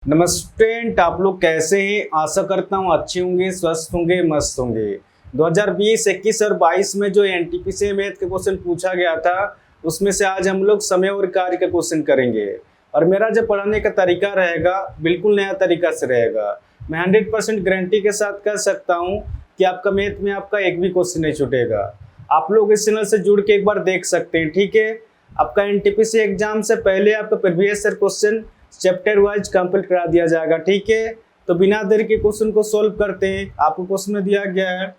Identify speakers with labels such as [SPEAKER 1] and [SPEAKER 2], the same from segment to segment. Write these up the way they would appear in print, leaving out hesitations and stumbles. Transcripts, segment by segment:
[SPEAKER 1] नमस्ते, आप लोग कैसे हैं। आशा करता हूँ अच्छे होंगे, स्वस्थ होंगे, मस्त होंगे। 2020, 21 और 22 में जो एनटीपीसी मैथ के क्वेश्चन पूछा गया था उसमें से आज हम लोग समय और कार्य का क्वेश्चन करेंगे। और मेरा जो पढ़ाने का तरीका रहेगा बिल्कुल नया तरीका से रहेगा। मैं 100% गारंटी के साथ कह सकता हूँ कि आपका मैथ में आपका एक भी क्वेश्चन नहीं छूटेगा। आप लोग इस चैनल से जुड़ के एक बार देख सकते हैं, ठीक है। आपका एनटीपीसी एग्जाम से पहले आपका previous year question chapter wise complete करा दिया जाएगा, ठीक है। तो बिना देर के क्वेश्चन को सॉल्व करते हैं। आपको क्वेश्चन में दिया गया है,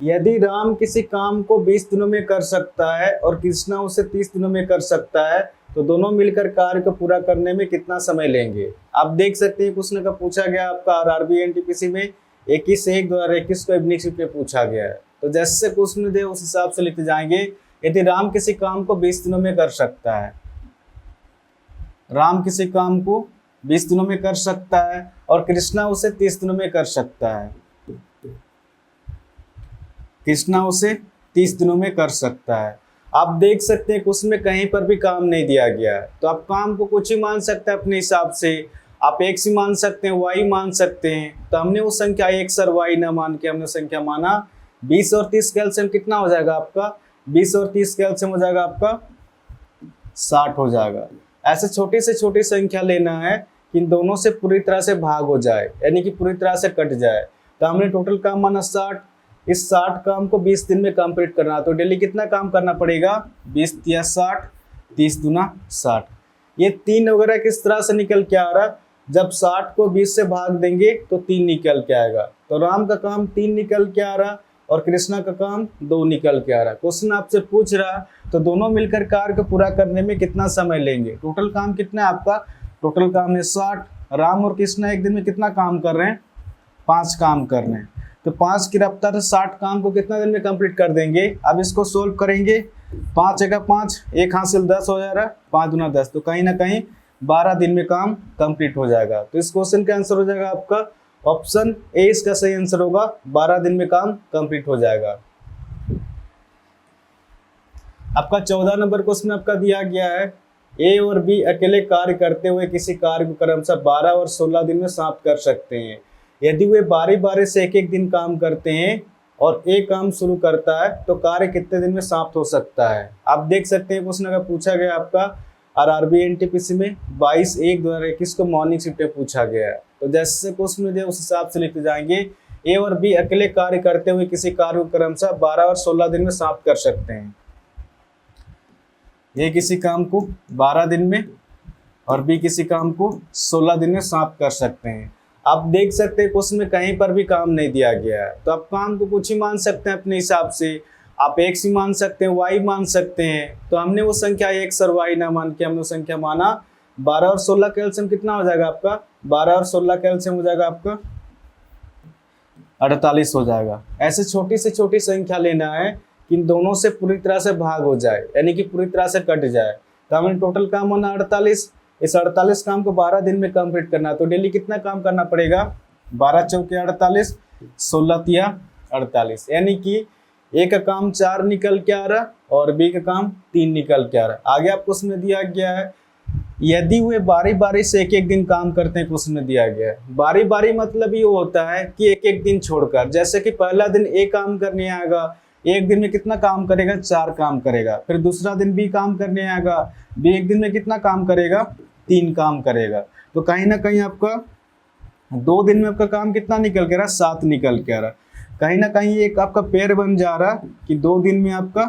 [SPEAKER 1] यदि राम किसी काम को 20 दिनों में कर सकता है और कृष्णा उसे 30 दिनों में कर सकता है तो दोनों मिलकर कार्य को पूरा करने में कितना समय लेंगे। आप देख सकते हैं क्वेश्चन का पूछा गया आपका आरआरबी एनटीपीसी में 21/1/2021 को इवनिंग शिफ्ट में पूछा गया है। तो जैसे क्वेश्चन दे उस हिसाब से लिखते जाएंगे। यदि राम किसी काम को 20 दिनों में कर सकता है, राम किसी काम को 20 दिनों में कर सकता है और कृष्णा उसे 30 दिनों में कर सकता है। कृष्णा उसे 30 दिनों में कर सकता है। आप देख सकते हैं क्वेश्चन में कहीं पर भी काम नहीं दिया गया है, तो आप काम को कुछ ही मान सकते हैं अपने हिसाब से। आप x ही मान सकते हैं, y मान सकते हैं। तो हमने वो संख्या x और y ना मान के हमने संख्या माना 20 और 30 का एलसीएम कितना हो जाएगा आपका, 20 और 30 का एलसीएम हो जाएगा आपका 60 हो जाएगा। ऐसे छोटी से छोटी संख्या लेना है कि इन दोनों से पूरी तरह से भाग हो जाए, यानी कि पूरी तरह से कट जाए। तो हमने टोटल काम माना 60। इस 60 काम को 20 दिन में कंप्लीट करना, तो डेली कितना काम करना पड़ेगा, 20 या 60, 30 दूना 60। ये 3 वगैरह किस तरह से निकल के आ रहा, जब 60 को 20 से भाग देंगे तो 3 निकल के आएगा। तो राम का काम 3 निकल के आ रहा और कृष्णा का काम 2 निकल के आ रहा। क्वेश्चन आपसे पूछ रहा तो दोनों मिलकर कार्य को पूरा करने में कितना समय लेंगे। टोटल काम कितना है आपका, टोटल काम है 60। राम और कृष्णा एक दिन में कितना काम कर रहे हैं, 5 काम कर रहे हैं। तो 5 की रफ्तार से 60 काम को कितना दिन में कंप्लीट कर देंगे। अब इसको सोल्व करेंगे, 5 एका 5, 1 हासिल 10 हो जा रहा है, 5 दूना 10, तो कहीं ना कहीं 12 दिन में काम कंप्लीट हो जाएगा। तो इस क्वेश्चन का आंसर हो जाएगा आपका ऑप्शन ए, इसका सही आंसर होगा। 12 दिन में काम कंप्लीट हो जाएगा। आपका 14 नंबर क्वेश्चन आपका दिया गया है, ए और बी अकेले कार्य करते हुए किसी कार्य को क्रमशः 12 और 16 दिन में समाप्त कर सकते हैं। यदि वे बारी बारी से एक एक दिन काम करते हैं और एक काम शुरू करता है तो कार्य कितने दिन में समाप्त हो सकता है। आप देख सकते हैं क्वेश्चन अगर पूछा गया आपका आरआरबी एनटीपीसी में 22/1/2021 को मॉर्निंग शिफ्ट में पूछा गया है। तो जैसे क्वेश्चन में दिया उस हिसाब से लिखते जाएंगे। ए और बी अकेले कार्य करते हुए किसी कार्य को क्रमशः 12 और 16 दिन में समाप्त कर सकते हैं। ए किसी काम को 12 दिन में और बी किसी काम को 16 दिन में समाप्त कर सकते हैं। आप देख सकते हैं क्वेश्चन में कहीं पर भी काम नहीं दिया गया है, तो आप काम को कुछ ही मान सकते हैं अपने हिसाब से। आप x ही मान सकते हैं, y मान सकते हैं। तो हमने वो संख्या x और y ना मान के हमने वो संख्या माना 12 और 16 का एलसीएम कितना हो जाएगा आपका, 12 और 16 का एलसीएम हो जाएगा आपका 48 हो जाएगा। ऐसे छोटी से छोटी संख्या लेना है कि इन दोनों से पूरी तरह से भाग हो जाए, यानी कि पूरी तरह से कट जाए। तो हमने टोटल काम माना 48। इस 48 काम को 12 दिन में कंप्लीट करना, तो डेली कितना काम करना पड़ेगा, 12 चौके 48, 16 तिया 48, यानी कि ए का काम 4 निकल के आ रहा और बी का काम 3 निकल के आ रहा। आगे आपको उसमें दिया गया है, यदि वे बारी बारी से एक एक दिन काम करते हैं। क्वेश्चन में दिया गया है बारी बारी मतलब ये होता है कि एक एक दिन छोड़कर, जैसे कि पहला दिन ए काम करने आएगा, एक दिन में कितना काम करेगा, 4 काम करेगा। फिर दूसरा दिन बी काम करने आएगा, बी एक दिन में कितना काम करेगा, 3 काम करेगा। तो कहीं ना कहीं आपका 2 दिन में आपका काम कितना निकल के रहा, 7 निकल के आ रहा। कहीं ना कहीं एक आपका पेयर बन जा रहा कि 2 दिन में आपका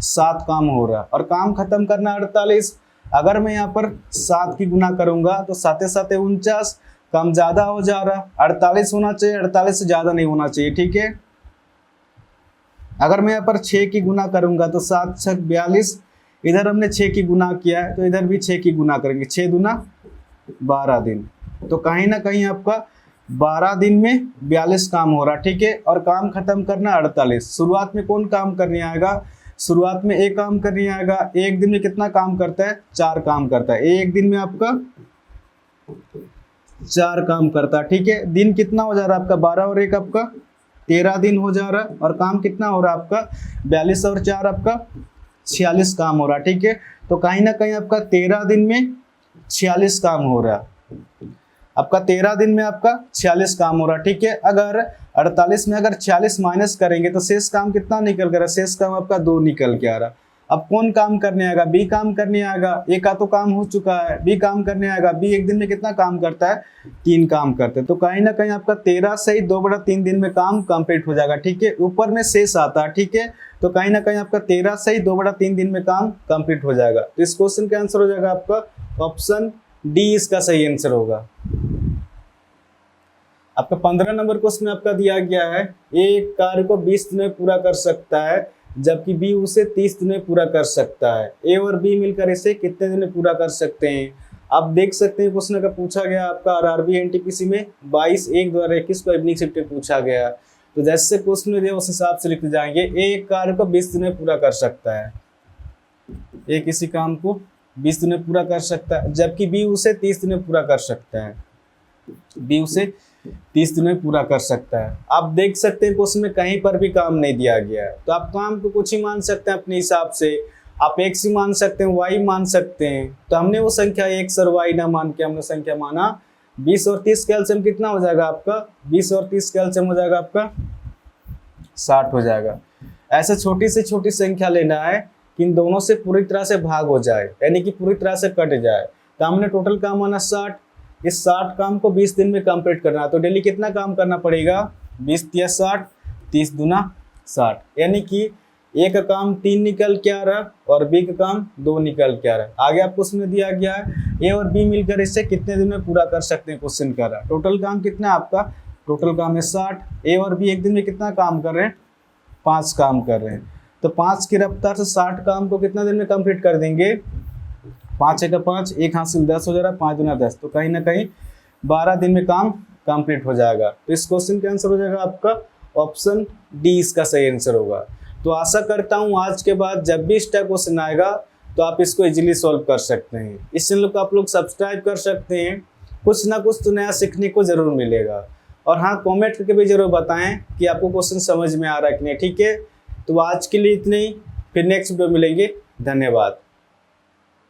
[SPEAKER 1] 7 काम हो रहा और काम खत्म करना 48। अगर मैं यहाँ पर 7 की गुना करूंगा तो 7 7 49, काम ज्यादा हो जा रहा, 48 होना चाहिए, 48 से ज्यादा नहीं होना चाहिए, ठीक है। अगर मैं यहाँ पर 6 की गुना करूंगा तो 7 6 42, इधर हमने 6 की गुना किया है तो इधर भी 6 की गुना करेंगे, 6 दूना 12 दिन। तो कहीं ना कहीं आपका 12 दिन में 42 काम हो रहा, ठीक है। और काम खत्म करना 48। शुरुआत में कौन काम करने आएगा, शुरुआत में एक काम करने आएगा। एक दिन में कितना काम करता है, 4 काम करता है। एक दिन में आपका 4 काम करता है, ठीक है। दिन कितना हो जा रहा है आपका, 12 और 1 आपका 13 दिन हो जा रहा है और काम कितना हो रहा है आपका, 42 और 4 आपका 46 काम हो रहा, ठीक है। तो कहीं ना कहीं आपका 13 दिन में 46 काम हो रहा। आपका 13 दिन में आपका 46 काम हो रहा है, ठीक है। अगर 48 में अगर 46 माइनस करेंगे तो शेष काम कितना निकल कर, शेष काम आपका 2 निकल के आ रहा। अब कौन काम करने आएगा, बी काम करने आएगा। ए का तो काम हो चुका है, बी काम करने आएगा। बी एक दिन में कितना काम करता है, 3 काम करते हैं। तो कहीं ना कहीं आपका 13 से ही 2/3 दिन में काम कंप्लीट हो जाएगा, ठीक है। ऊपर में शेष आता है, ठीक है। तो कहीं ना कहीं आपका 13 से ही 2/3 दिन में काम कंप्लीट हो जाएगा। तो इस क्वेश्चन का आंसर हो जाएगा आपका ऑप्शन डी, इसका सही आंसर होगा। आपका 15 नंबर क्वेश्चन में आपका दिया गया है, एक कार्य को 20 दिन में पूरा कर सकता है जबकि बी उसे 30 दिन में पूरा कर सकता है। ए और बी मिलकर इसे कितने दिन में पूरा कर सकते हैं। आप देख सकते हैं क्वेश्चन का पूछा गया आपका आरआरबी एनटीपीसी में 22/1/2021 को इवनिंग शिफ्ट में पूछा गया। तो जैसे क्वेश्चन में दिया उस हिसाब से लिखते जाएंगे। एक कार्य को 20 दिन में पूरा कर सकता है, ए किसी काम को 20 दिन में पूरा कर सकता है जबकि बी उसे 30 दिन में पूरा कर सकता है। बी उसे 30 दिन में पूरा कर सकता है। आप देख सकते हैं क्वेश्चन में कहीं पर भी काम नहीं दिया गया है, तो आप काम को कुछ ही मान सकते हैं अपने हिसाब से। आप एक्स ही मान सकते हैं, वाई मान सकते हैं। तो हमने वो संख्या एक्स और वाई ना मान के हमने संख्या माना 20 और 30 का एलसीएम कितना हो जाएगा आपका, 20 और 30 का एलसीएम हो जाएगा आपका 60 हो जाएगा। ऐसे छोटी से छोटी संख्या लेना है कि इन दोनों से पूरी तरह से भाग हो जाए, यानी कि पूरी तरह से कट जाए। तो हमने टोटल काम माना 60। इस 60 काम को 20 दिन में कंप्लीट करना है। तो डेली कितना काम करना पड़ेगा, 20 × 60, 30 × 60, यानी कि ए का काम 3 निकल के आ रहा और बी का काम 2 निकल के आ रहा। आगे आपको उसमें दिया गया है ए और बी मिलकर इसे कितने दिन में पूरा कर सकते हैं, क्वेश्चन कर रहा है। टोटल काम कितना है आपका, टोटल काम है 60। ए और बी एक दिन में कितना काम कर रहे हैं, 5 काम कर रहे हैं। तो 5 की रफ्तार से 60 काम को कितना दिन में कंप्लीट कर देंगे, 5 × 5, 1 हासिल 10 हो जा रहा है, 5 × 10, तो कहीं ना कहीं 12 दिन में काम कंप्लीट हो जाएगा। तो इस क्वेश्चन का आंसर हो जाएगा आपका ऑप्शन डी, इसका सही आंसर होगा। तो आशा करता हूँ आज के बाद जब भी इस टाइप क्वेश्चन आएगा तो आप इसको इजीली सॉल्व कर सकते हैं। इस चैनल को आप लोग सब्सक्राइब कर सकते हैं, कुछ ना कुछ तो नया सीखने को जरूर मिलेगा। और हाँ, कमेंट करके भी जरूर बताएं कि आपको क्वेश्चन समझ में आ रहा है कि नहीं, ठीक है। तो आज के लिए इतने ही, फिर नेक्स्ट वीडियो मिलेंगे। धन्यवाद।